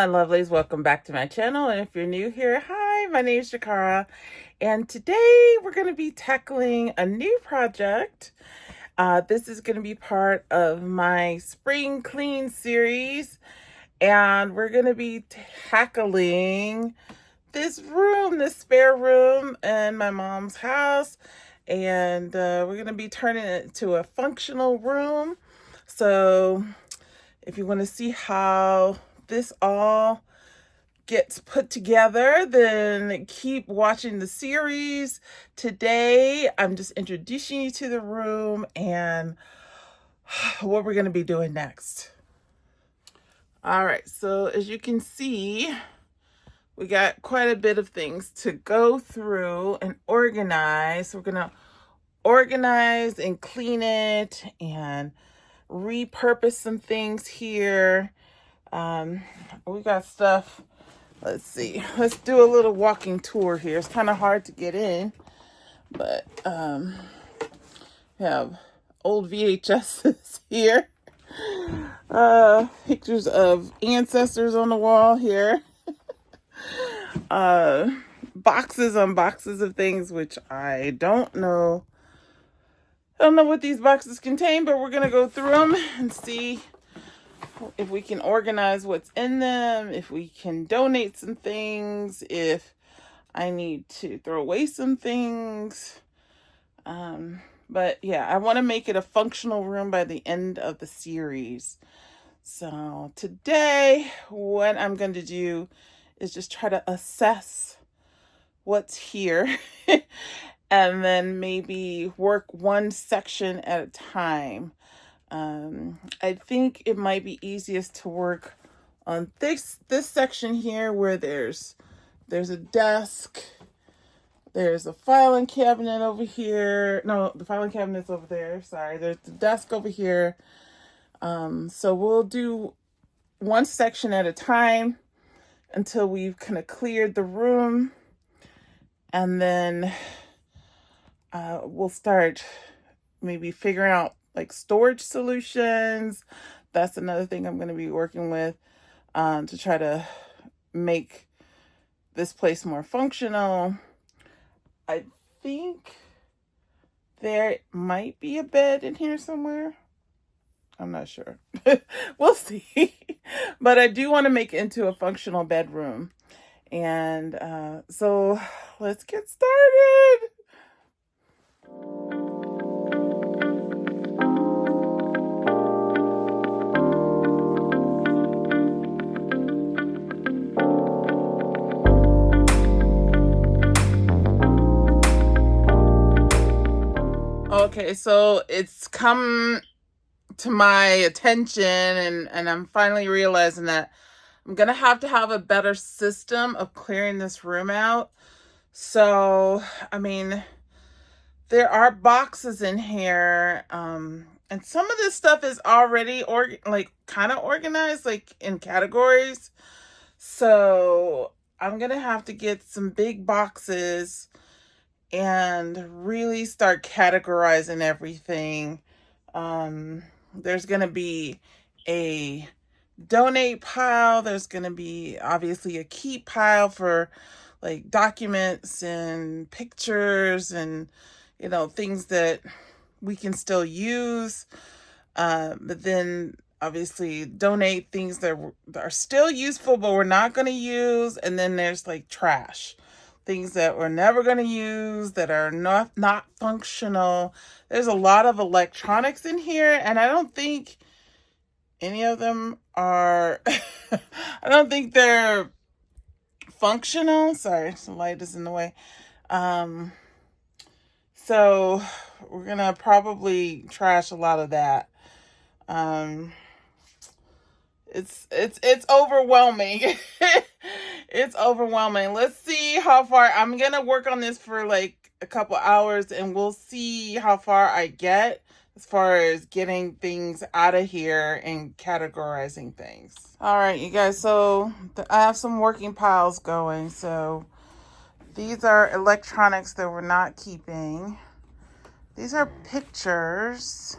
my lovelies, welcome back to my channel. And if you're new here, hi, my name is Shakara, and today we're going to be tackling a new project. This is going to be part of my spring clean series, and we're going to be tackling this room, this spare room in my mom's house, and we're going to be turning it into a functional room. So if you want to see how this all gets put together, then keep watching the series. Today, I'm just introducing you to the room and what we're going to be doing next. All right, so as you can see, we got quite a bit of things to go through and organize. We're going to organize and clean it and repurpose some things here. We got stuff. Let's see. Let's do a little walking tour here. It's kind of hard to get in, but we have old VHSs here. Pictures of ancestors on the wall here. Boxes on boxes of things, which I don't know. I don't know what these boxes contain, but we're gonna go through them and see if we can organize what's in them, if we can donate some things, if I need to throw away some things. But yeah, I want to make it a functional room by the end of the series. So today, what I'm going to do is just try to assess what's here and then maybe work one section at a time. I think it might be easiest to work on this section here where there's a desk, there's a filing cabinet over here. No, the filing cabinet's over there. Sorry, there's the desk over here. So we'll do one section at a time until we've kind of cleared the room, and then we'll start maybe figuring out like storage solutions. That's another thing I'm going to be working with to try to make this place more functional. I think there might be a bed in here somewhere. I'm not sure. We'll see. But I do want to make it into a functional bedroom. And so let's get started. Okay, so it's come to my attention and I'm finally realizing that I'm going to have a better system of clearing this room out. So, I mean, there are boxes in here, and some of this stuff is already kind of organized, like in categories. So I'm going to have to get some big boxes and really start categorizing everything. There's going to be a donate pile. There's going to be obviously a keep pile for like documents and pictures and, you know, things that we can still use. But then obviously donate things that are still useful, but we're not going to use. And then there's like trash. Things that we're never going to use, that are not functional. There's a lot of electronics in here, and I don't think any of them are, I don't think they're functional. Sorry, the light is in the way. So we're going to probably trash a lot of that. It's overwhelming. It's overwhelming. Let's see how far. I'm going to work on this for like a couple hours and we'll see how far I get as far as getting things out of here and categorizing things. All right, you guys. So I have some working piles going. So these are electronics that we're not keeping. These are pictures.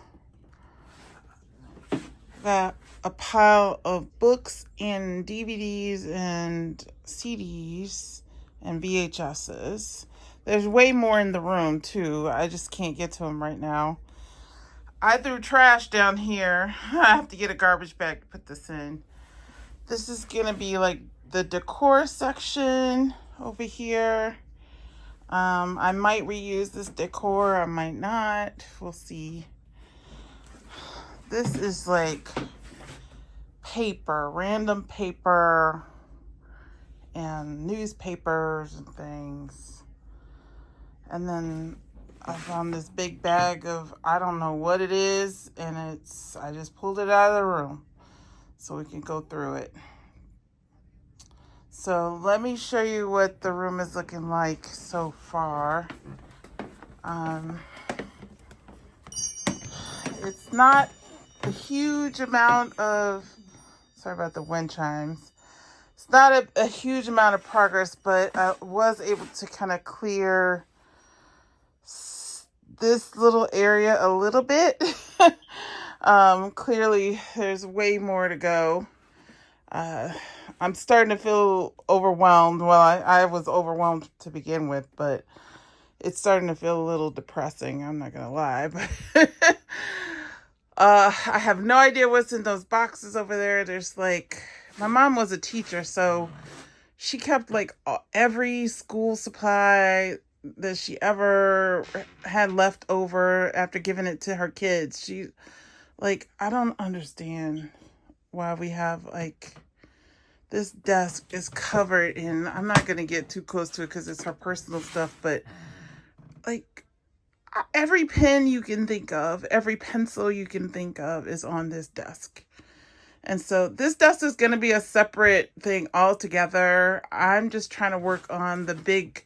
Got a pile of books and DVDs and CDs and VHSs. There's way more in the room too. I just can't get to them right now. I threw trash down here. I have to get a garbage bag to put this in. This is gonna be like the decor section over here. I might reuse this decor, I might not. We'll see. This is like paper, random paper and newspapers and things. And then I found this big bag of, I don't know what it is, and I just pulled it out of the room so we can go through it. So let me show you what the room is looking like so far. It's not a huge amount of, sorry about the wind chimes. It's not a huge amount of progress, but I was able to kind of clear this little area a little bit. Clearly there's way more to go. I'm starting to feel overwhelmed. Well, I was overwhelmed to begin with, but it's starting to feel a little depressing. I'm not going to lie, but I have no idea what's in those boxes over there. There's like, my mom was a teacher, so she kept like every school supply that she ever had left over after giving it to her kids. She, like, I don't understand why we have like, this desk is covered in, I'm not going to get too close to it because it's her personal stuff, but like every pen you can think of, every pencil you can think of is on this desk. And so this desk is going to be a separate thing altogether. I'm just trying to work on the big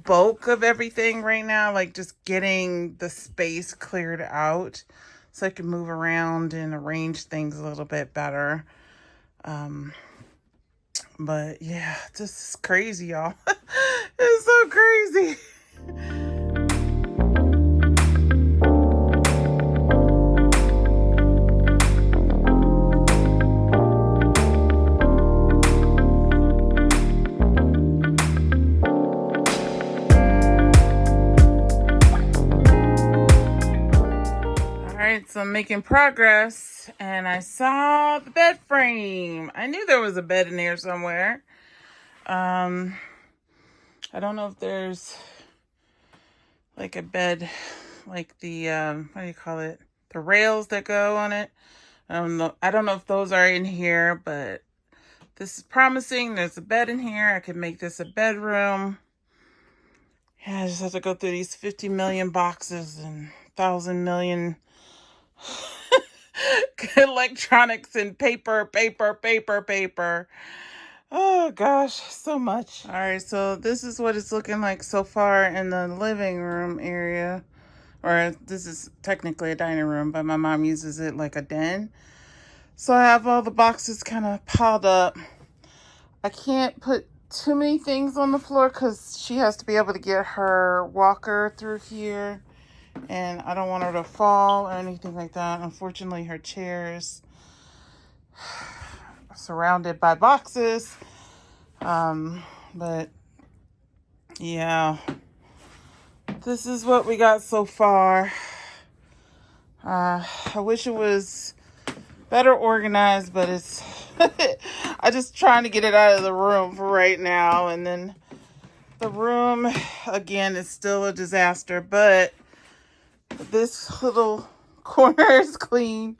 bulk of everything right now, like just getting the space cleared out so I can move around and arrange things a little bit better. But yeah, this is crazy, y'all. It's so crazy. So I'm making progress, and I saw the bed frame. I knew there was a bed in here somewhere. I don't know if there's like a bed, like the what do you call it? The rails that go on it. I don't know if those are in here, but this is promising. There's a bed in here. I could make this a bedroom. Yeah, I just have to go through these 50 million boxes and 1,000 million electronics and paper. Oh gosh, so much. All right, so this is what it's looking like so far in the living room area. Or this is technically a dining room, but my mom uses it like a den. So I have all the boxes kind of piled up. I can't put too many things on the floor because she has to be able to get her walker through here. And I don't want her to fall or anything like that. Unfortunately, her chair is surrounded by boxes. But yeah, this is what we got so far. I wish it was better organized, but it's I'm just trying to get it out of the room for right now. And then the room again is still a disaster, but this little corner is clean,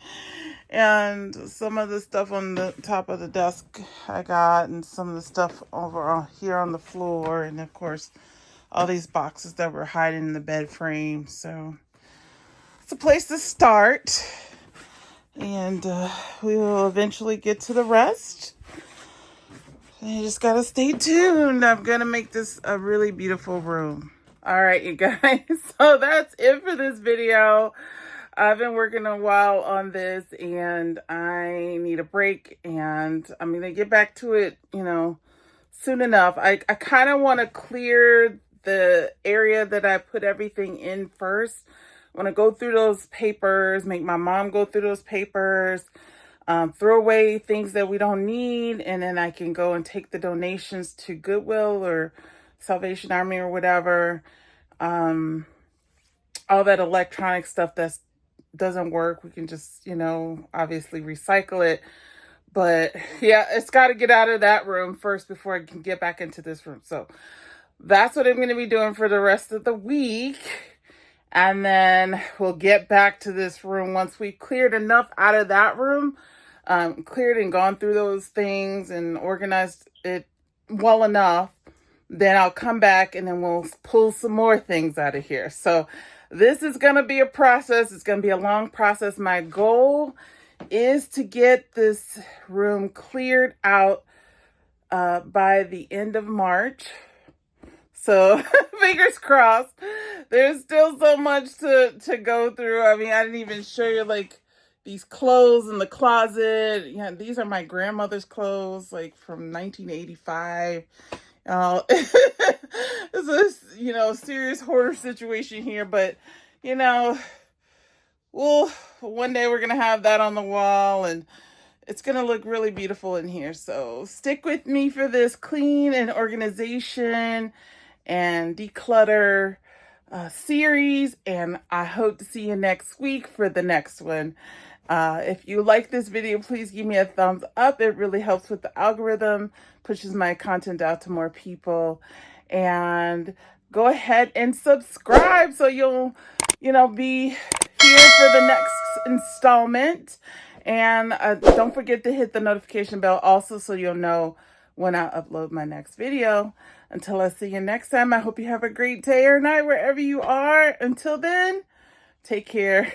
and some of the stuff on the top of the desk I got, and some of the stuff over here on the floor, and of course all these boxes that were hiding in the bed frame. So it's a place to start, and we will eventually get to the rest. You just gotta stay tuned. I'm gonna make this a really beautiful room. All right, you guys, so that's it for this video. I've been working a while on this, and I need a break, and I'm going to get back to it, soon enough. I kind of want to clear the area that I put everything in first. I want to go through those papers, make my mom go through those papers, throw away things that we don't need, and then I can go and take the donations to Goodwill or Salvation Army or whatever. All that electronic stuff that doesn't work, we can just, obviously recycle it. But yeah, it's got to get out of that room first before I can get back into this room. So that's what I'm going to be doing for the rest of the week. And then we'll get back to this room once we've cleared enough out of that room, cleared and gone through those things and organized it well enough. Then I'll come back and then we'll pull some more things out of here. So this is going to be a process. It's going to be a long process. My goal is to get this room cleared out by the end of March. So fingers crossed. There's still so much to go through. I mean, I didn't even show you like these clothes in the closet. Yeah, these are my grandmother's clothes, like from 1985. It's a serious hoarder situation here, but one day we're gonna have that on the wall and it's gonna look really beautiful in here. So stick with me for this clean and organization and declutter series, and I hope to see you next week for the next one. If you like this video, please give me a thumbs up. It really helps with the algorithm, pushes my content out to more people. And go ahead and subscribe so you'll, be here for the next installment. And don't forget to hit the notification bell also so you'll know when I upload my next video. Until I see you next time, I hope you have a great day or night wherever you are. Until then, take care.